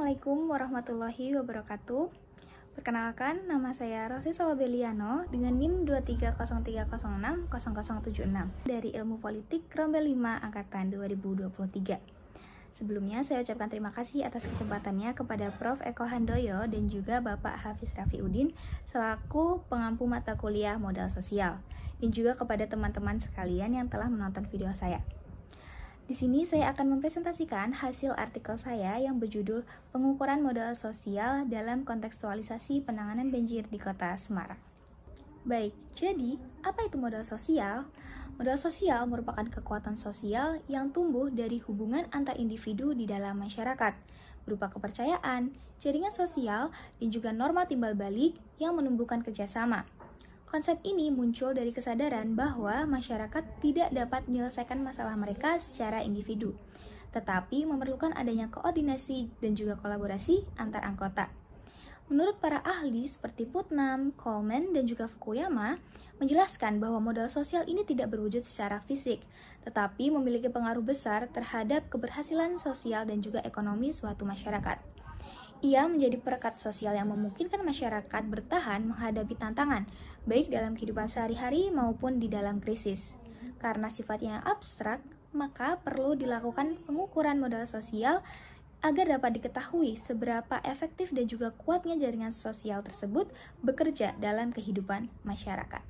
Assalamualaikum warahmatullahi wabarakatuh. Perkenalkan, nama saya Rosi Sawabeliano dengan NIM 2303060076 dari Ilmu Politik Rombel 5 Angkatan 2023. Sebelumnya, saya ucapkan terima kasih atas kesempatannya kepada Prof. Eko Handoyo dan juga Bapak Hafiz Rafiuddin selaku pengampu mata kuliah modal sosial, dan juga kepada teman-teman sekalian yang telah menonton video saya. Di sini saya akan mempresentasikan hasil artikel saya yang berjudul Pengukuran Modal Sosial dalam Kontekstualisasi Penanganan Banjir di Kota Semarang. Baik, jadi apa itu modal sosial? Modal sosial merupakan kekuatan sosial yang tumbuh dari hubungan antar individu di dalam masyarakat, berupa kepercayaan, jaringan sosial, dan juga norma timbal balik yang menumbuhkan kerjasama. Konsep ini muncul dari kesadaran bahwa masyarakat tidak dapat menyelesaikan masalah mereka secara individu, tetapi memerlukan adanya koordinasi dan juga kolaborasi antar anggota. Menurut para ahli seperti Putnam, Coleman, dan juga Fukuyama, menjelaskan bahwa modal sosial ini tidak berwujud secara fisik, tetapi memiliki pengaruh besar terhadap keberhasilan sosial dan juga ekonomi suatu masyarakat. Ia menjadi perekat sosial yang memungkinkan masyarakat bertahan menghadapi tantangan, baik dalam kehidupan sehari-hari maupun di dalam krisis. Karena sifatnya yang abstrak, maka perlu dilakukan pengukuran modal sosial agar dapat diketahui seberapa efektif dan juga kuatnya jaringan sosial tersebut bekerja dalam kehidupan masyarakat.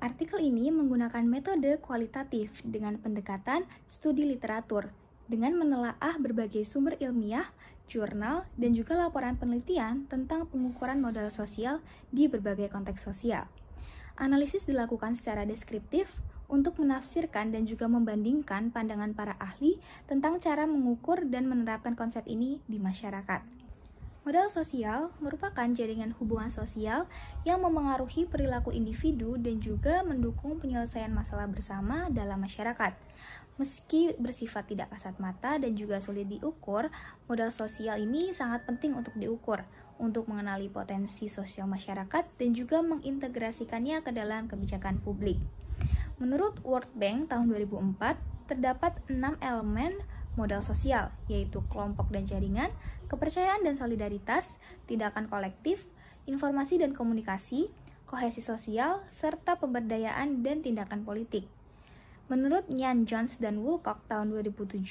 Artikel ini menggunakan metode kualitatif dengan pendekatan studi literatur, dengan menelaah berbagai sumber ilmiah, jurnal, dan juga laporan penelitian tentang pengukuran modal sosial di berbagai konteks sosial. Analisis dilakukan secara deskriptif untuk menafsirkan dan juga membandingkan pandangan para ahli tentang cara mengukur dan menerapkan konsep ini di masyarakat. Modal sosial merupakan jaringan hubungan sosial yang memengaruhi perilaku individu dan juga mendukung penyelesaian masalah bersama dalam masyarakat. Meski bersifat tidak kasat mata dan juga sulit diukur, modal sosial ini sangat penting untuk diukur, untuk mengenali potensi sosial masyarakat dan juga mengintegrasikannya ke dalam kebijakan publik. Menurut World Bank tahun 2004, terdapat 6 elemen modal sosial, yaitu kelompok dan jaringan, kepercayaan dan solidaritas, tindakan kolektif, informasi dan komunikasi, kohesi sosial, serta pemberdayaan dan tindakan politik. Menurut Nyan Jones dan Woolcock tahun 2007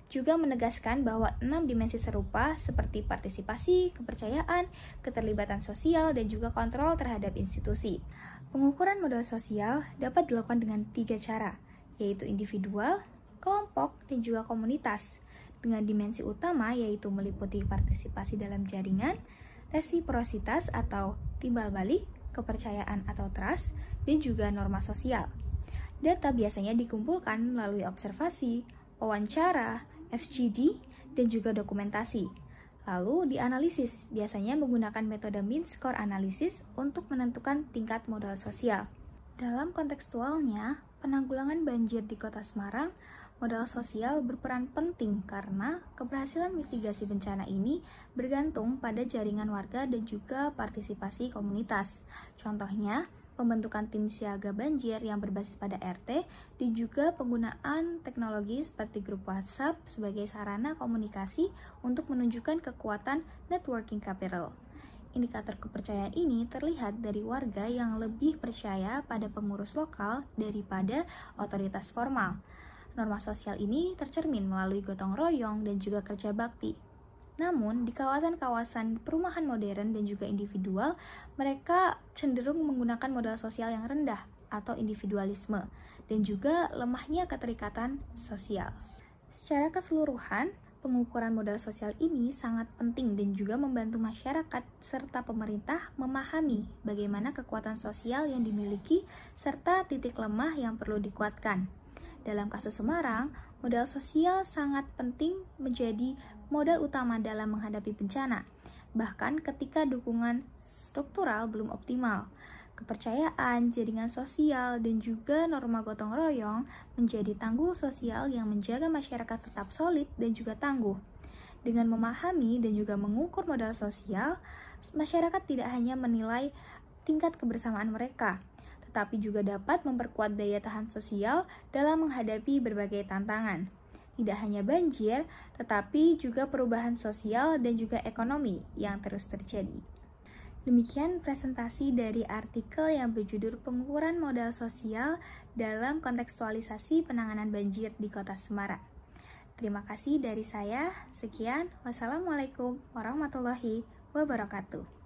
juga menegaskan bahwa 6 dimensi serupa seperti partisipasi, kepercayaan, keterlibatan sosial, dan juga kontrol terhadap institusi. Pengukuran modal sosial dapat dilakukan dengan 3 cara, yaitu individual, kelompok, dan juga komunitas, dengan dimensi utama yaitu meliputi partisipasi dalam jaringan, resiprositas atau timbal balik, kepercayaan atau trust, dan juga norma sosial. Data biasanya dikumpulkan melalui observasi, wawancara, FGD, dan juga dokumentasi. Lalu dianalisis, biasanya menggunakan metode mean score analysis untuk menentukan tingkat modal sosial. Dalam kontekstualnya, penanggulangan banjir di Kota Semarang, modal sosial berperan penting karena keberhasilan mitigasi bencana ini bergantung pada jaringan warga dan juga partisipasi komunitas. Contohnya, pembentukan tim siaga banjir yang berbasis pada RT, dan juga penggunaan teknologi seperti grup WhatsApp sebagai sarana komunikasi untuk menunjukkan kekuatan networking capital. Indikator kepercayaan ini terlihat dari warga yang lebih percaya pada pengurus lokal daripada otoritas formal. Norma sosial ini tercermin melalui gotong royong dan juga kerja bakti. Namun, di kawasan-kawasan perumahan modern dan juga individual, mereka cenderung menggunakan modal sosial yang rendah atau individualisme, dan juga lemahnya keterikatan sosial. Secara keseluruhan, pengukuran modal sosial ini sangat penting dan juga membantu masyarakat serta pemerintah memahami bagaimana kekuatan sosial yang dimiliki serta titik lemah yang perlu dikuatkan. Dalam kasus Semarang, modal sosial sangat penting menjadi modal utama dalam menghadapi bencana, bahkan ketika dukungan struktural belum optimal. Kepercayaan, jaringan sosial, dan juga norma gotong royong menjadi tanggul sosial yang menjaga masyarakat tetap solid dan juga tangguh. Dengan memahami dan juga mengukur modal sosial, masyarakat tidak hanya menilai tingkat kebersamaan mereka, tetapi juga dapat memperkuat daya tahan sosial dalam menghadapi berbagai tantangan. Tidak hanya banjir, tetapi juga perubahan sosial dan juga ekonomi yang terus terjadi. Demikian presentasi dari artikel yang berjudul Pengukuran Modal Sosial dalam Kontekstualisasi Penanganan Banjir di Kota Semarang. Terima kasih dari saya. Sekian. Wassalamualaikum warahmatullahi wabarakatuh.